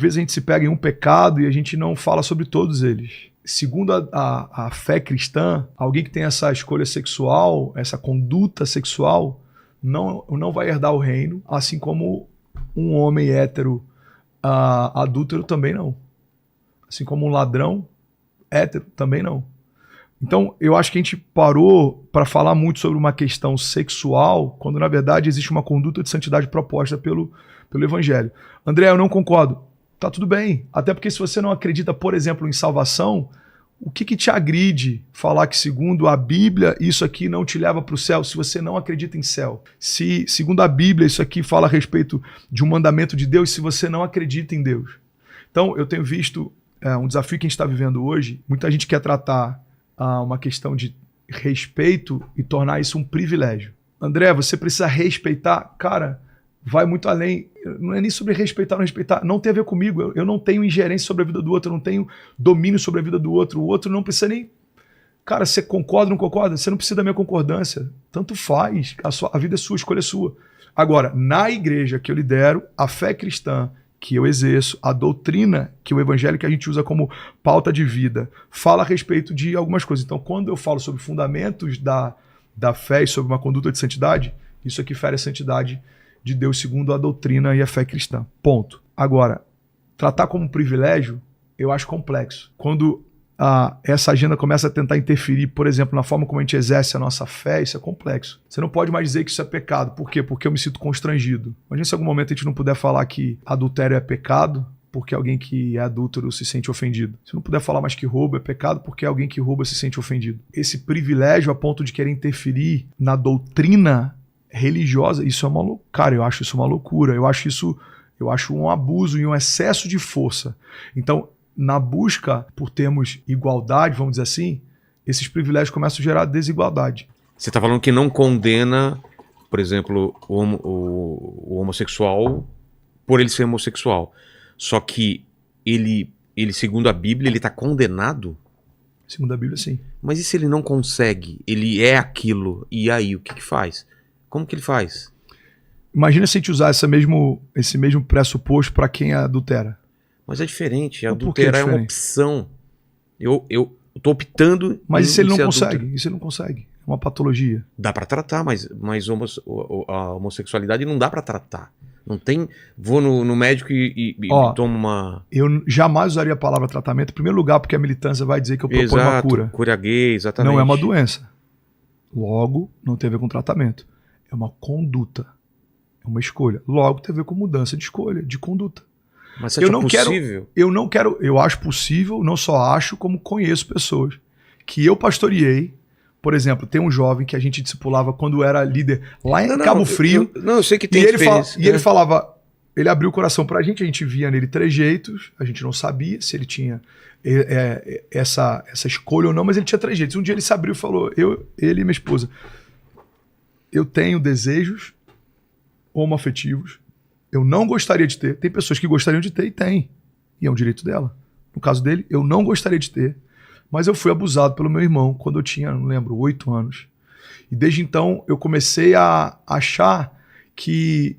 Às vezes a gente se pega em um pecado e a gente não fala sobre todos eles. Segundo a fé cristã, alguém que tem essa escolha sexual, essa conduta sexual, não vai herdar o reino, assim como um homem hétero adúltero também não. Assim como um ladrão hétero também não. Então, eu acho que a gente parou para falar muito sobre uma questão sexual, quando na verdade existe uma conduta de santidade proposta pelo Evangelho. André, eu não concordo. Tá tudo bem. Até porque se você não acredita, por exemplo, em salvação, o que te agride falar que segundo a Bíblia isso aqui não te leva para o céu, se você não acredita em céu? Se segundo a Bíblia isso aqui fala a respeito de um mandamento de Deus, se você não acredita em Deus? Então, eu tenho visto um desafio que a gente está vivendo hoje. Muita gente quer tratar uma questão de respeito e tornar isso um privilégio. André, você precisa respeitar. Cara, vai muito além. Não é nem sobre respeitar ou não respeitar. Não tem a ver comigo. Eu não tenho ingerência sobre a vida do outro. Eu não tenho domínio sobre a vida do outro. O outro não precisa nem... Cara, você concorda ou não concorda? Você não precisa da minha concordância. Tanto faz. A vida é sua, a escolha é sua. Agora, na igreja que eu lidero, a fé cristã que eu exerço, a doutrina que o evangelho que a gente usa como pauta de vida, fala a respeito de algumas coisas. Então, quando eu falo sobre fundamentos da fé e sobre uma conduta de santidade, isso aqui fere a santidade de Deus segundo a doutrina e a fé cristã. Ponto. Agora, tratar como privilégio, eu acho complexo. Quando essa agenda começa a tentar interferir, por exemplo, na forma como a gente exerce a nossa fé, isso é complexo. Você não pode mais dizer que isso é pecado. Por quê? Porque eu me sinto constrangido. Imagina se em algum momento a gente não puder falar que adultério é pecado, porque alguém que é adúltero se sente ofendido. Se não puder falar mais que roubo é pecado, porque alguém que rouba se sente ofendido. Esse privilégio a ponto de querer interferir na doutrina religiosa, isso é uma loucura. Cara, eu acho isso uma loucura. Eu acho um abuso e um excesso de força. Então, na busca por termos igualdade, vamos dizer assim, esses privilégios começam a gerar desigualdade. Você está falando que não condena, por exemplo, o homossexual por ele ser homossexual. Só que ele segundo a Bíblia, ele está condenado? Segundo a Bíblia, sim. Mas e se ele não consegue? Ele é aquilo, e aí, o que faz? Como que ele faz? Imagina se a gente usar esse mesmo pressuposto para quem adultera. Mas é diferente, adulterar é uma opção. Eu tô optando... Mas e se ele não consegue? E se ele não consegue? É uma patologia. Dá pra tratar, mas a homossexualidade não dá pra tratar. Não tem... Vou no médico e tomo uma... Eu jamais usaria a palavra tratamento, em primeiro lugar, porque a militância vai dizer que eu proponho uma cura. Cura gay, exatamente. Não é uma doença. Logo, não tem a ver com tratamento. É uma conduta. É uma escolha. Logo, tem a ver com mudança de escolha, de conduta. Mas você acha possível? Eu acho possível, não só acho, como conheço pessoas que eu pastoreei. Por exemplo, tem um jovem que a gente discipulava quando era líder lá em Cabo Frio. Eu sei que tem ele falava, ele abriu o coração pra gente, a gente via nele trejeitos, a gente não sabia se ele tinha essa escolha ou não, mas ele tinha trejeitos. Um dia ele se abriu e falou, ele e minha esposa, eu tenho desejos homoafetivos, eu não gostaria de ter. Tem pessoas que gostariam de ter e tem. E é um direito dela. No caso dele, eu não gostaria de ter. Mas eu fui abusado pelo meu irmão quando eu tinha, não lembro, 8 anos. E desde então eu comecei a achar que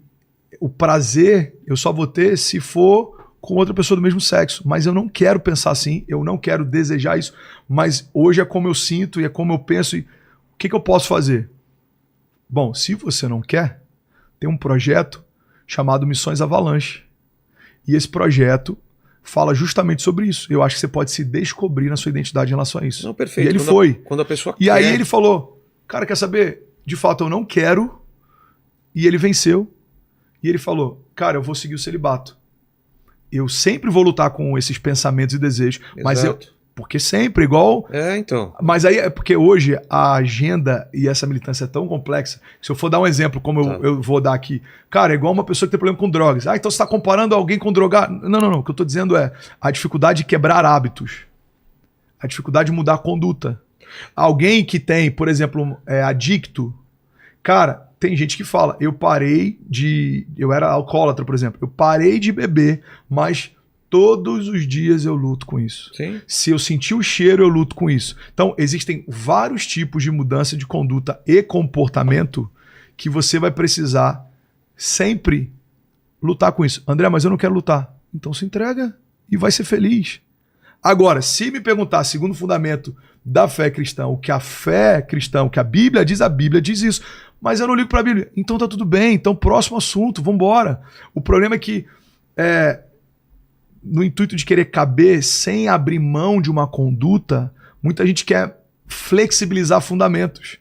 o prazer eu só vou ter se for com outra pessoa do mesmo sexo. Mas eu não quero pensar assim, eu não quero desejar isso. Mas hoje é como eu sinto e é como eu penso. E o que eu posso fazer? Bom, se você não quer, tem um projeto chamado Missões Avalanche. E esse projeto fala justamente sobre isso. Eu acho que você pode se descobrir na sua identidade em relação a isso. Não, perfeito. E ele foi. Quando a pessoa quer. E aí ele falou, cara, quer saber? De fato, eu não quero. E ele venceu. E ele falou, cara, eu vou seguir o celibato. Eu sempre vou lutar com esses pensamentos e desejos. Exato. Mas porque sempre, igual... então. Mas aí é porque hoje a agenda e essa militância é tão complexa. Se eu for dar um exemplo, como eu vou dar aqui. Cara, é igual uma pessoa que tem problema com drogas. Então você está comparando alguém com drogado? Não. O que eu estou dizendo é a dificuldade de quebrar hábitos. A dificuldade de mudar a conduta. Alguém que tem, por exemplo, adicto. Cara, tem gente que fala, eu era alcoólatra, por exemplo. Eu parei de beber, mas... todos os dias eu luto com isso. Sim. Se eu sentir o cheiro, eu luto com isso. Então, existem vários tipos de mudança de conduta e comportamento que você vai precisar sempre lutar com isso. André, mas eu não quero lutar. então se entrega e vai ser feliz. Agora, se me perguntar, segundo o fundamento da fé cristã, o que a fé cristã, o que a Bíblia diz isso. Mas eu não ligo para a Bíblia. Então tá tudo bem, então próximo assunto, vamos embora. O problema é que, no intuito de querer caber sem abrir mão de uma conduta, muita gente quer flexibilizar fundamentos.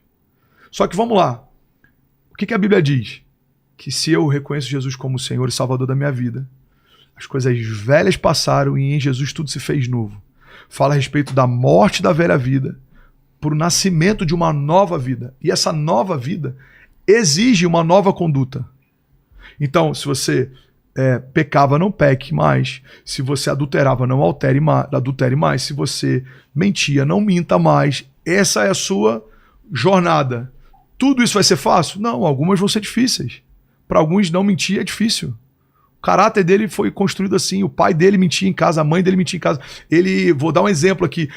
Só que vamos lá. O que a Bíblia diz? Que se eu reconheço Jesus como Senhor e Salvador da minha vida, as coisas velhas passaram e em Jesus tudo se fez novo. Fala a respeito da morte da velha vida para o nascimento de uma nova vida. E essa nova vida exige uma nova conduta. Então, se você pecava, não peque mais. Se você adulterava, não adultere mais. Se você mentia, não minta mais. Essa é a sua jornada. Tudo isso vai ser fácil? Não, algumas vão ser difíceis. Para alguns, não mentir é difícil. O caráter dele foi construído assim. O pai dele mentia em casa, a mãe dele mentia em casa. Vou dar um exemplo aqui.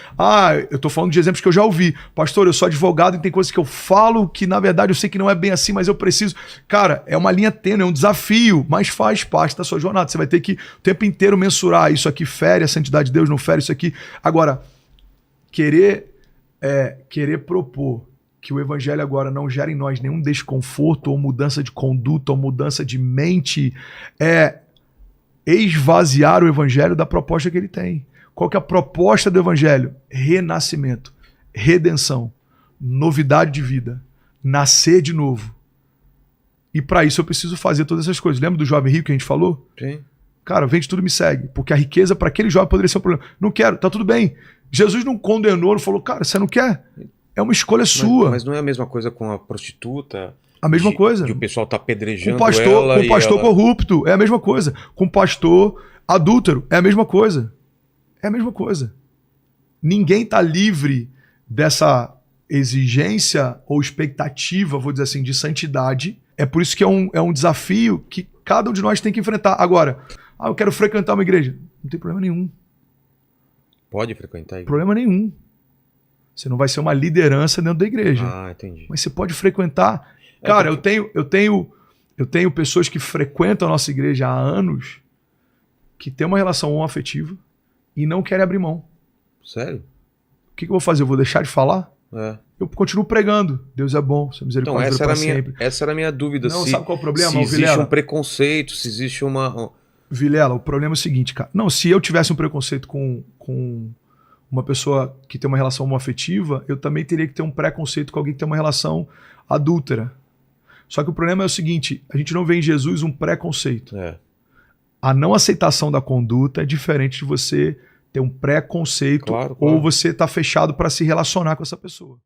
Eu tô falando de exemplos que eu já ouvi. Pastor, eu sou advogado e tem coisas que eu falo que, na verdade, eu sei que não é bem assim, mas eu preciso. Cara, é uma linha tênue, é um desafio, mas faz parte da sua jornada. Você vai ter que o tempo inteiro mensurar. Isso aqui fere a santidade de Deus, não fere isso aqui. Agora, querer propor que o evangelho agora não gera em nós nenhum desconforto ou mudança de conduta ou mudança de mente, esvaziar o evangelho da proposta que ele tem. Qual que é a proposta do evangelho? Renascimento, redenção, novidade de vida, nascer de novo. E para isso eu preciso fazer todas essas coisas. Lembra do jovem rico que a gente falou? Sim. Cara, vende tudo e me segue. Porque a riqueza para aquele jovem poderia ser um problema. Não quero, tá tudo bem. Jesus não condenou, não falou, cara, você não quer? É uma escolha sua. Mas não é a mesma coisa com a prostituta? A mesma coisa. Que o pessoal tá apedrejando com o pastor corrupto, é a mesma coisa. Com o pastor adúltero, é a mesma coisa. É a mesma coisa. Ninguém tá livre dessa exigência ou expectativa, vou dizer assim, de santidade. É por isso que é um desafio que cada um de nós tem que enfrentar. Agora, eu quero frequentar uma igreja. Não tem problema nenhum. Pode frequentar a igreja? Problema nenhum. Você não vai ser uma liderança dentro da igreja. Entendi. Mas você pode frequentar. Cara, eu tenho pessoas que frequentam a nossa igreja há anos que têm uma relação homoafetiva e não querem abrir mão. Sério? O que eu vou fazer? Eu vou deixar de falar? Eu continuo pregando. Deus é bom, seu misericórdia dura para sempre. Essa era a minha dúvida. Não, sabe qual é o problema, se existe Vilela? Um preconceito, se existe uma... Vilela, o problema é o seguinte, cara. Não, se eu tivesse um preconceito com uma pessoa que tem uma relação homoafetiva, eu também teria que ter um preconceito com alguém que tem uma relação adúltera. Só que o problema é o seguinte, a gente não vê em Jesus um preconceito. A não aceitação da conduta é diferente de você ter um preconceito ou você tá fechado para se relacionar com essa pessoa.